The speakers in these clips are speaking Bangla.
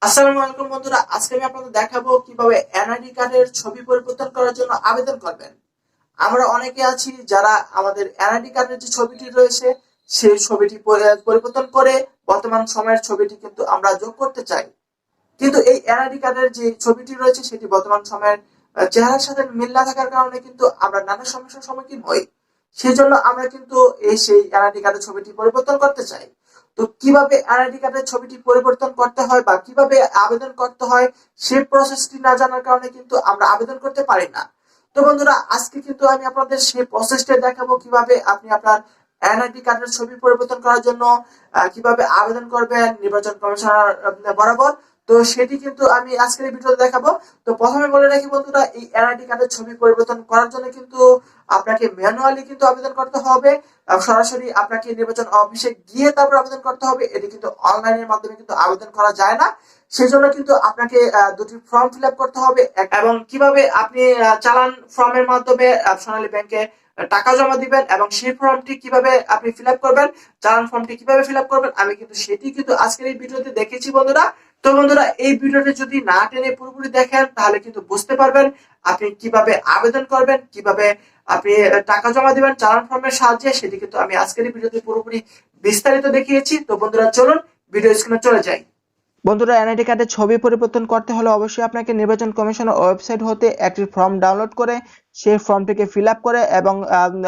আসসালামু আলাইকুম বন্ধুরা, আজকে আমি আপনাদের দেখাবো কিভাবে এনআইডি কার্ডের ছবি পরিবর্তন করার জন্য আবেদন করবেন। আমরা অনেকে আছি যারা আমাদের এনআইডি কার্ডের যে ছবিটি রয়েছে সেই ছবিটি পরিবর্তন করে বর্তমান সময়ের ছবিটি কিন্তু আমরা যোগ করতে চাই। কিন্তু এই এনআইডি কার্ডের যে ছবিটি রয়েছে সেটি বর্তমান সময়ের চেহারার সাথে মিল না থাকার কারণে কিন্তু আমরা নানা সমস্যার সম্মুখীন হই। সেজন্য আমরা কিন্তু সেই এনআইডি কার্ডের ছবিটি পরিবর্তন করতে চাই। তো কিভাবে এনআইডি কার্ডের ছবিটি পরিবর্তন করতে হয় বা কিভাবে আবেদন করতে হয় সেই প্রসেসটি না জানার কারণে কিন্তু আমরা আবেদন করতে পারি না। তো বন্ধুরা, আজকে কিন্তু আমি আপনাদের সেই প্রসেসটা দেখাবো কিভাবে আপনি আপনার এনআইডি কার্ডের ছবি পরিবর্তন করার জন্য কিভাবে আবেদন করবেন নির্বাচন কমিশনার বরাবর। তো সেটি কিন্তু আমি আজকের এই ভিডিওতে দেখাবো। তো প্রথমে বলে রাখি বন্ধুরা, এই এনআইডি কার্ডের ছবি পরিবর্তন করার জন্য কিন্তু আপনাকে ম্যানুয়ালি কিন্তু আবেদন করতে হবে। সরাসরি আপনাকে নির্বাচন অফিসে গিয়ে তারপর আবেদন করতে হবে। এটি কিন্তু অনলাইনের মাধ্যমে কিন্তু আবেদন করা যায় না। সেজন্য কিন্তু আপনাকে দুটি ফর্ম ফিল আপ করতে হবে এবং কিভাবে আপনি চালান ফর্মের মাধ্যমে সোনালী ব্যাংকে টাকা জমা দিবেন এবং সেই ফর্মটি কিভাবে আপনি ফিল আপ করবেন, চালান ফর্মটি কিভাবে ফিল আপ করবেন, আমি কিন্তু সেটি কিন্তু আজকের এই ভিডিওতে দেখেছি বন্ধুরা। তো বন্ধুরা, এই ভিডিওটি যদি না টেনে পুরোপুরি দেখেন তাহলে কিন্তু বুঝতে পারবেন আপনি কিভাবে আবেদন করবেন, কিভাবে আপনি টাকা জমা দিবেন চালান ফর্মের সাহায্যে। সেটি কিন্তু আমি আজকের এই ভিডিওতে পুরোপুরি বিস্তারিত দেখিয়েছি। তো বন্ধুরা, চলুন ভিডিও স্ক্রিনে চলে যাই। বন্ধুরা, এনআইডি কার্ডের ছবি পরিবর্তন করতে হলে অবশ্যই আপনাকে নির্বাচন কমিশনের ওয়েবসাইট হতে একটি ফর্ম ডাউনলোড করে সেই ফর্মটিকে ফিল আপ করে এবং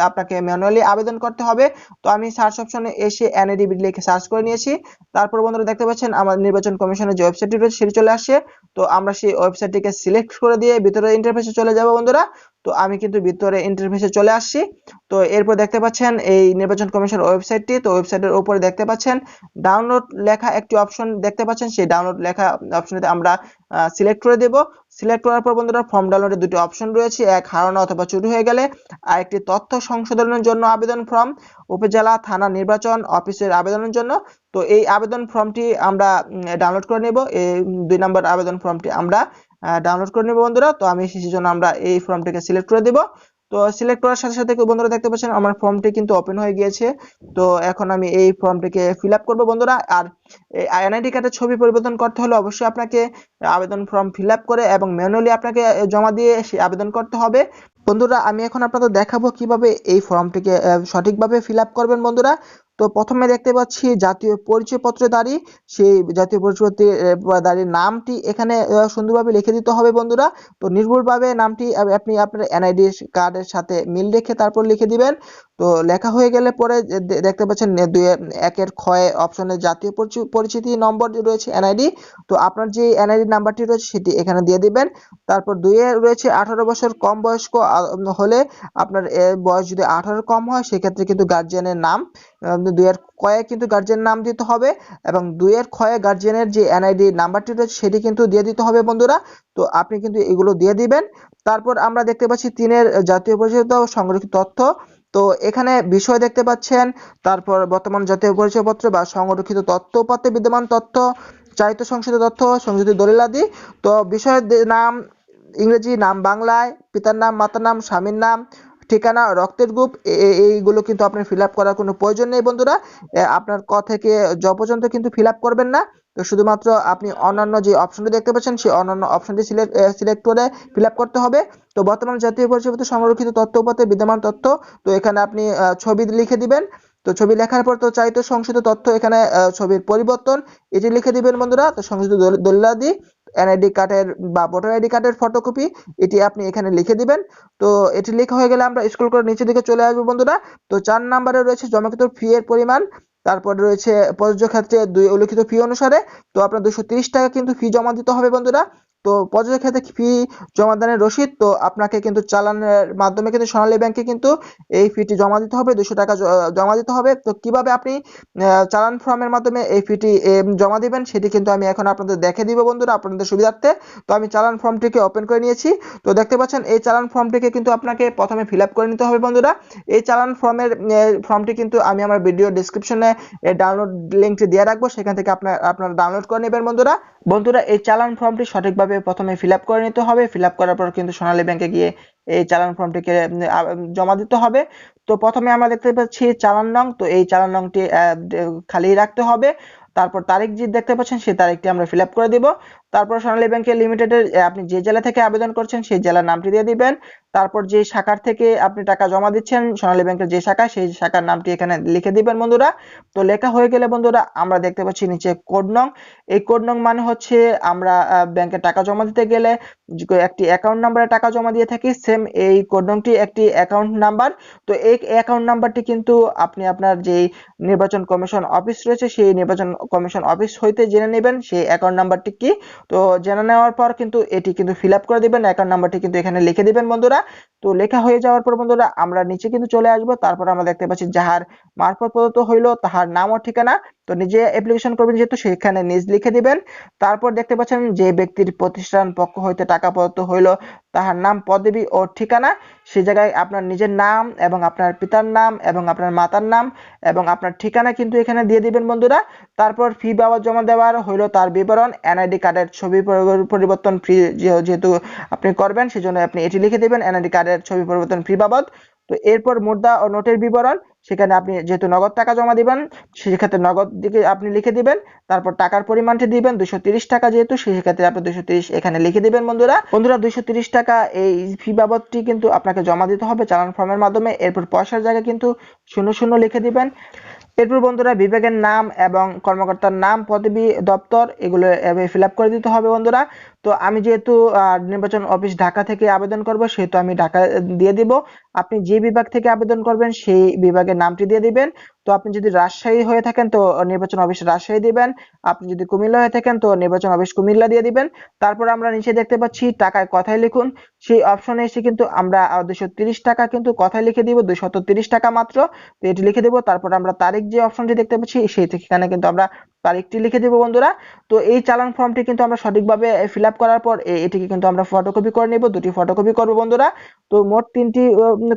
আপনাকে ম্যানুয়ালি আবেদন করতে হবে। তো আমি সার্চ অপশনে এসে এনআইডি লিখে সার্চ করে নিয়েছি। তারপর বন্ধুরা দেখতে পাচ্ছেন আমার নির্বাচন কমিশনের যে ওয়েবসাইটটি রয়েছে সেটি চলে আসছে। তো আমরা সেই ওয়েবসাইটটিকে সিলেক্ট করে দিয়ে ভিতরে ইন্টারফেসে চলে যাব বন্ধুরা। তো আমি কিন্তু ভিতরে ইন্টারফেসে চলে আসছি। তো এরপর দেখতে পাচ্ছেন এই নির্বাচন কমিশনের ওয়েবসাইটটি। তো ওয়েবসাইটের উপরে দেখতে পাচ্ছেন ডাউনলোড লেখা একটি অপশন দেখতে পাচ্ছেন। সেই ডাউনলোড লেখা অপশনটিতে আমরা সিলেক্ট করে দেব। সিলেক্ট করার পর বন্ধুরা ফর্ম ডাউনলোডের দুটি অপশন রয়েছে, এক হারানো অথবা চুরি হয়ে গেলে, আর একটি তথ্য সংশোধনের জন্য আবেদন ফর্ম, উপজেলা থানা নির্বাচন অফিসের আবেদনের জন্য। তো এই আবেদন ফর্মটি আমরা ডাউনলোড করে নেব। এই 2 নম্বর আবেদন ফর্মটি আমরা ডাউনলোড করে নেব বন্ধুরা। তো আমি সেই জন্য আমরা এই ফর্মটিকে সিলেক্ট করে দেব। তো সিলেক্ট করার সাথে সাথে বন্ধুরা দেখতে পাচ্ছেন আমার ফর্মটি কিন্তু ওপেন হয়ে গিয়েছে। তো এখন আমি এই ফর্মটিকে ফিল আপ করবো বন্ধুরা। আর এনআইডি কার্ডের ছবি পরিবর্তন করতে হলে অবশ্যই আপনাকে আবেদন ফর্ম ফিল আপ করে এবং ম্যানুয়ালি আপনাকে জমা দিয়ে সে আবেদন করতে হবে। বন্ধুরা, আমি এখন আপনাদের দেখাবো কিভাবে এই ফর্মটিকে সঠিকভাবে ফিল আপ করবেন বন্ধুরা। তো প্রথমে দেখতে পাচ্ছি জাতীয় পরিচয়পত্রধারী, সেই জাতীয় পরিচয়পত্রধারীর নামটি এখানে সুন্দরভাবে লিখে দিতে হবে বন্ধুরা। তো নির্ভুলভাবে নামটি আপনি আপনার এনআইডি কার্ডের সাথে মিল রেখে তারপর লিখে দিবেন। তো লেখা হয়ে গেলে পরে দেখতে পাচ্ছেন 1-এর ক্ষয়ে অপশনে জাতীয় পরিচিতি নম্বর রয়েছে এনআইডি। তো আপনার যে এনআইডি নাম্বারটি রয়েছে সেটি এখানে দিয়ে দিবেন। তারপর 2-এ রয়েছে 18 বছর কম বয়স্ক হলে আপনার বয়স যদি 18 কম হয় সেক্ষেত্রে কিন্তু গার্জিয়ানের নাম, 2-এর কয়ে কিন্তু গার্জিয়ানের নাম দিতে হবে এবং 2-এর ক্ষয়ে গার্জিয়ানের যে এনআইডি নাম্বারটি রয়েছে সেটি কিন্তু দিয়ে দিতে হবে বন্ধুরা। তো আপনি কিন্তু এগুলো দিয়ে দিবেন। তারপর আমরা দেখতে পাচ্ছি 3-এর জাতীয় পরিচয় সংরক্ষিত তথ্য। তো এখানে বিষয় দেখতে পাচ্ছেন, তারপর বর্তমান জাতীয় পরিচয়পত্র বা সংরক্ষিত তথ্যপত্রে বিদ্যমান তথ্য, চারিত সংশোধিত তথ্য, সংশোধিত দলিলাদি। তো বিষয়ের নাম ইংরেজি, নাম বাংলায়, পিতার নাম, মাতার নাম, স্বামীর নাম, ঠিকানা, রক্তের গ্রুপ, এইগুলো কিন্তু আপনার ফিল আপ করার কোনো প্রয়োজন নেই বন্ধুরা। আপনার ক থেকে জ পর্যন্ত কিন্তু ফিল আপ করবেন না। তো শুধুমাত্র আপনি অন্যান্য যে অপশনটি দেখতে পাচ্ছেন সেই অন্যান্য অপশনটি সিলেক্ট করে ফিল আপ করতে হবে। তো বর্তমান জাতীয় পরিচয়পত্র সংরক্ষিত তথ্য উপাত্তে বিদ্যমান তথ্য, তো এখানে আপনি ছবি লিখে দিবেন। তো ছবি লেখার পর তো চাইতো সংশোধিত তথ্য, এখানে ছবির পরিবর্তন এটি লিখে দিবেন বন্ধুরা। তো সংশোধিত দলিলাদি, এনআইডি কার্ডের বা ভোটার আইডি কার্ডের ফটোকপি, এটি আপনি এখানে লিখে দিবেন। তো এটি লেখা হয়ে গেলে আমরা স্ক্রল করে নিচের দিকে চলে আসবো বন্ধুরা। তো 4 নম্বরে রয়েছে জমাকৃত ফি এর পরিমাণ। তারপরে রয়েছে প্রযোজ্য ক্ষেত্রে উল্লিখিত ফি অনুসারে তো আপনার 230 টাকা কিন্তু ফি জমা দিতে হবে বন্ধুরা। তো প্রযোজ্য ক্ষেত্রে ফি জমাদানের রসিদ, তো আপনাকে কিন্তু চালানের মাধ্যমে কিন্তু সোনালী ব্যাংকে কিন্তু এই ফিটি জমা দিতে হবে, 200 টাকা জমা দিতে হবে। তো কিভাবে আপনি চালান ফর্মের মাধ্যমে এই ফিটি জমা দিবেন সেটি কিন্তু আমি এখন আপনাদের দেখে দিব বন্ধুরা আপনাদের সুবিধার্থে। তো আমি চালান ফর্মটিকে ওপেন করে নিয়েছি। তো দেখতে পাচ্ছেন এই চালান ফর্মটিকে কিন্তু আপনাকে প্রথমে ফিল আপ করে নিতে হবে বন্ধুরা। এই চালান ফর্মটি কিন্তু আমি আমার ভিডিও ডেসক্রিপশনে ডাউনলোড লিঙ্কটি দিয়ে রাখবো, সেখান থেকে আপনারা ডাউনলোড করে নেবেন বন্ধুরা। বন্ধুরা, এই চালান ফর্মটি সঠিকভাবে প্রথমে ফিল আপ করে নিতে হবে। ফিল আপ করার পর কিন্তু সোনালী ব্যাংকে গিয়ে এই চালান ফর্মটিকে জমা দিতে হবে। তো প্রথমে আমরা দেখতে পাচ্ছি চালান নং, তো এই চালান নংটি খালি রাখতে হবে। তারপর তারিখ যে দেখতে পাচ্ছেন সেই তারিখটি আমরা ফিল আপ করে দিব। তারপর সোনালী ব্যাংক লিমিটেডের আপনি যে জেলা থেকে আবেদন করছেন সেই জেলার নামটি দিয়ে দিবেন। তারপর যে শাখার থেকে আপনি টাকা জমা দিচ্ছেন সোনালী ব্যাংকের যে শাখা, সেই শাখার নামটি এখানে লিখে দিবেন বন্ধুরা। তো লেখা হয়ে গেলে বন্ধুরা আমরা দেখতে পাচ্ছি নিচে কোড নং। এই কোড নং মানে হচ্ছে আমরা ব্যাংকে টাকা জমা দিতে গেলে একটি অ্যাকাউন্ট নাম্বারে টাকা জমা দিয়ে থাকি, সেম এই কোড নংটি একটি অ্যাকাউন্ট নাম্বার। তো এই অ্যাকাউন্ট নাম্বারটি কিন্তু আপনি আপনার যেই নির্বাচন কমিশন অফিস রয়েছে সেই নির্বাচন কমিশন অফিস হইতে জেনে নেবেন সেই অ্যাকাউন্ট নাম্বারটি কি। তো জেনে নেওয়ার পর কিন্তু এটি কিন্তু ফিল আপ করে দিবেন, অ্যাকাউন্ট নাম্বারটি কিন্তু এখানে লিখে দিবেন বন্ধুরা। তো লেখা হয়ে যাওয়ার পর বন্ধুরা আমরা নিচে কিন্তু চলে আসব। তারপর আমরা দেখতে পাচ্ছি যাহার মারফত প্রদত্ত হইলো তাহার নাম ও ঠিকানা। তো নিজে অ্যাপ্লিকেশন করবেন যেহেতু সেখানে নিজ লিখে দিবেন। তারপর দেখতে পাচ্ছেন যে ব্যক্তির প্রতিষ্ঠান পক্ষ হইতে টাকা প্রদত্ত হইলো তাহার নাম, পদবি ও ঠিকানা। সে জায়গায় আপনার নিজের নাম এবং আপনার পিতার নাম এবং আপনার মাতার নাম এবং আপনার ঠিকানা কিন্তু এখানে দিয়ে দিবেন বন্ধুরা। তারপর ফি বাবদ জমা দেওয়ার হইলো তার বিবরণ, এনআইডি কার্ডের ছবি পরিবর্তন ফি যেহেতু আপনি করবেন সেজন্য আপনি এটি লিখে দিবেন, এনআইডি কার্ডের ছবি পরিবর্তন ফি বাবদ। তো এরপর মুদ্রা ও নোটের বিবরণ, সেখানে আপনি যেহেতু নগদ টাকা জমা দিবেন সেক্ষেত্রে নগদ দিকে আপনি লিখে দিবেন। তারপর টাকার পরিমাণটি দিবেন 230 টাকা, যেহেতু সেক্ষেত্রে আপনি 230 এখানে লিখে দিবেন বন্ধুরা। 230 টাকা এই ফি বাবদটি কিন্তু আপনাকে জমা দিতে হবে চালান ফর্মের মাধ্যমে। এরপর পয়সার জায়গায় কিন্তু 00 লিখে দিবেন। এরপর বন্ধুরা বিভাগের নাম এবং কর্মকর্তার নাম, পদবি, দপ্তর এগুলো ফিল আপ করে দিতে হবে বন্ধুরা। তো আমি যেহেতু নির্বাচন অফিস ঢাকা থেকে আবেদন করব সেহেতু আমি ঢাকা দিয়ে দিব। আপনি যে বিভাগ থেকে আবেদন করবেন সেই বিভাগের নামটি দিয়ে দিবেন। তো আপনি যদি রাজশাহী হয়ে থাকেন তো নির্বাচন অফিস রাজশাহী দিবেন, আপনি যদি কুমিল্লা হয়ে থাকেন তো নির্বাচন অফিস কুমিল্লা দিয়ে দিবেন। তারপর আমরা নিচে দেখতে পাচ্ছি টাকায় কথায় লিখুন, সেই অপশনে এসে কিন্তু আমরা 230 টাকা কিন্তু কথায় লিখে দিব, 230 টাকা মাত্র। তো এটি লিখে দেব। তারপর আমরা তারিখ যে অপশনটি দেখতে পাচ্ছি সেই এখানে কিন্তু আমরা তারিখটি লিখে দেব বন্ধুরা। তো এই চালান ফর্মটি কিন্তু আমরা সঠিকভাবে ফিল আপ করার পর এটিকে কিন্তু আমরা ফটোকপি করে নেব, 2টি ফটোকপি করব বন্ধুরা। তো মোট 3টি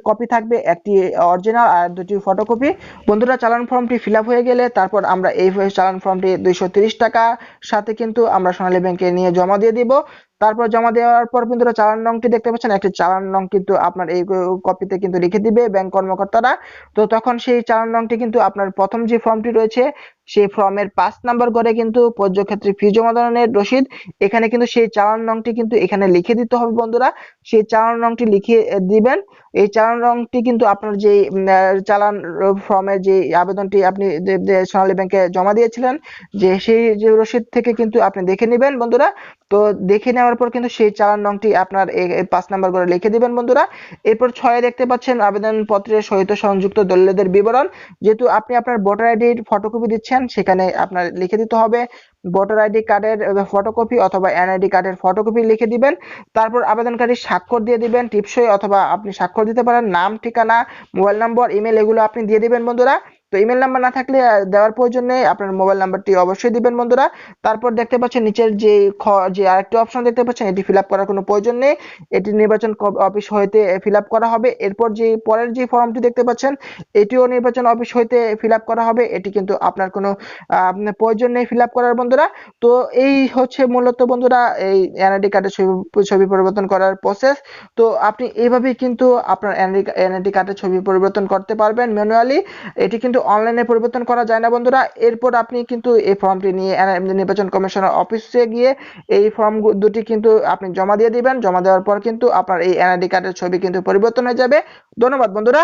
কপি থাকবে, একটি অরিজিনাল আর 2টি ফটোকপি বন্ধুরা। চালান ফর্মটি ফিল আপ হয়ে গেলে তারপর আমরা এই চালান ফর্মটি 230 টাকা সাথে কিন্তু আমরা সোনালী ব্যাংকে নিয়ে জমা দিয়ে দিব। তারপর জমা দেওয়ার পর বন্ধুরা চালান নংটি দেখতে পাচ্ছেন, একটি চালান নং কিন্তু আপনার এই কপিতে কিন্তু লিখে দিবে ব্যাংক কর্মকর্তারা। তো তখন সেই চালান নংটি কিন্তু আপনার প্রথম যে ফর্মটি রয়েছে সেই ফর্মের 5 নাম্বার ঘরে কিন্তু পর্যক্ষেত্রে ফি জমা দানের রসিদ, এখানে কিন্তু সেই চালান নংটি কিন্তু এখানে লিখে দিতে হবে বন্ধুরা। সেই চালান নংটি লিখে দিবেন। এই চালান নংটি কিন্তু আপনার যে চালান ফর্মের যে আবেদনটি আপনি সোনালী ব্যাংকে জমা দিয়েছিলেন যে সেই যে রসিদ থেকে কিন্তু আপনি দেখে নেবেন বন্ধুরা। তো দেখে নেওয়ার পর কিন্তু সেই চালান নংটি আপনার 5 নাম্বার করে লিখে দিবেন বন্ধুরা। এরপর 6 দেখতে পাচ্ছেন আবেদন পত্রের সহিত সংযুক্ত দলিলের বিবরণ, যেহেতু আপনি আপনার ভোটার আইডির ফটোকপি দিচ্ছেন সেখানে আপনার লিখে দিতে হবে ভোটার আইডি কার্ডের ফটোকপি অথবা এনআইডি কার্ডের ফটোকপি লিখে দিবেন। তারপর আবেদনকারী স্বাক্ষর দিয়ে দিবেন টিপসই, অথবা আপনি স্বাক্ষর দিতে পারেন, নাম, ঠিকানা, মোবাইল নম্বর, ইমেল এগুলো আপনি দিয়ে দিবেন বন্ধুরা। তো ইমেল নাম্বার না থাকলে দেওয়ার প্রয়োজন নেই, আপনার মোবাইল নাম্বারটি অবশ্যই দিবেন বন্ধুরা। তারপর দেখতে পাচ্ছেন নিচের যে আরেকটি অপশন দেখতে পাচ্ছেন এটি ফিল আপ করার কোনো প্রয়োজন নেই, এটি নির্বাচন অফিস হইতে ফিল আপ করা হবে। এরপর যে পরের যে ফর্মটি দেখতে পাচ্ছেন এটিও নির্বাচন অফিস হইতে ফিল আপ করা হবে, এটি কিন্তু আপনার কোনো প্রয়োজন নেই ফিল আপ করার বন্ধুরা। তো এই হচ্ছে মূলত বন্ধুরা এই এনআইডি কার্ডের ছবি পরিবর্তন করার প্রসেস। তো আপনি এইভাবেই কিন্তু আপনার এনআইডি কার্ডের ছবি পরিবর্তন করতে পারবেন ম্যানুয়ালি, এটি কিন্তু অনলাইনে পরিবর্তন করা যায় না বন্ধুরা। এরপর আপনি কিন্তু এই ফর্মটি নিয়ে নির্বাচন কমিশনার অফিসে গিয়ে এই ফর্ম দুটি কিন্তু আপনি জমা দিয়ে দিবেন। জমা দেওয়ার পর কিন্তু আপনার এই এনআইডি কার্ডের ছবি কিন্তু পরিবর্তন হয়ে যাবে। ধন্যবাদ বন্ধুরা।